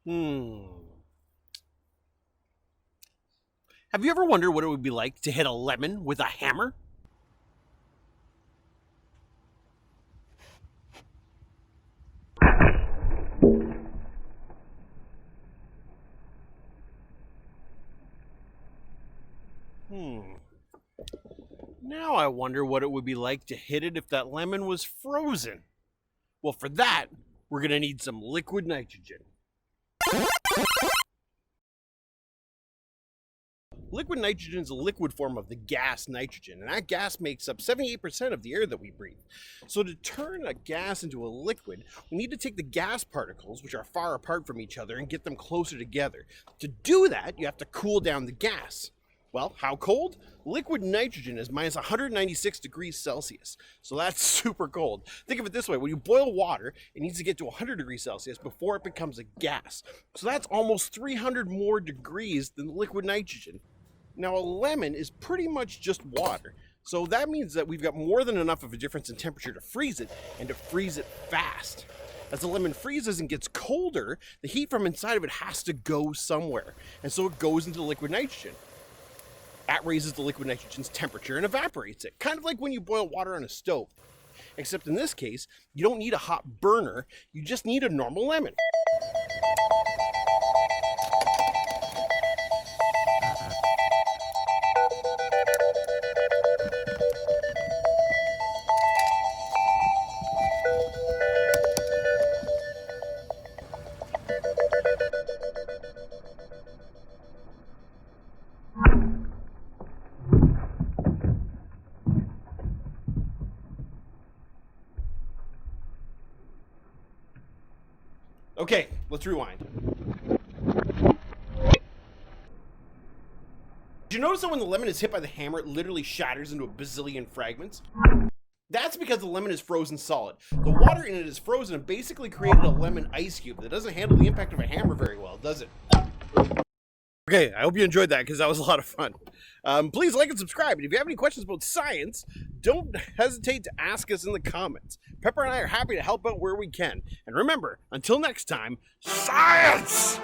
Hmm. Have you ever wondered what it would be like to hit a lemon with a hammer? Hmm. Now I wonder what it would be like to hit it if that lemon was frozen. Well, for that, we're going to need some liquid nitrogen. Liquid nitrogen is a liquid form of the gas nitrogen, and that gas makes up 78% of the air that we breathe. So to turn a gas into a liquid, we need to take the gas particles, which are far apart from each other, and get them closer together. To do that, you have to cool down the gas. Well, how cold? Liquid nitrogen is minus 196 degrees Celsius. So that's super cold. Think of it this way. When you boil water, it needs to get to 100 degrees Celsius before it becomes a gas. So that's almost 300 more degrees than liquid nitrogen. Now, a lemon is pretty much just water. So that means that we've got more than enough of a difference in temperature to freeze it, and to freeze it fast. As the lemon freezes and gets colder, the heat from inside of it has to go somewhere. And so it goes into liquid nitrogen. That raises the liquid nitrogen's temperature and evaporates it, kind of like when you boil water on a stove. Except in this case, you don't need a hot burner, you just need a normal lemon. Okay, let's rewind. Did you notice that when the lemon is hit by the hammer, it literally shatters into a bazillion fragments? That's because the lemon is frozen solid. The water in it is frozen and basically created a lemon ice cube that doesn't handle the impact of a hammer very well, does it? Okay, I hope you enjoyed that because that was a lot of fun. Please like and subscribe. And if you have any questions about science, don't hesitate to ask us in the comments. Pepper and I are happy to help out where we can. And remember, until next time, science!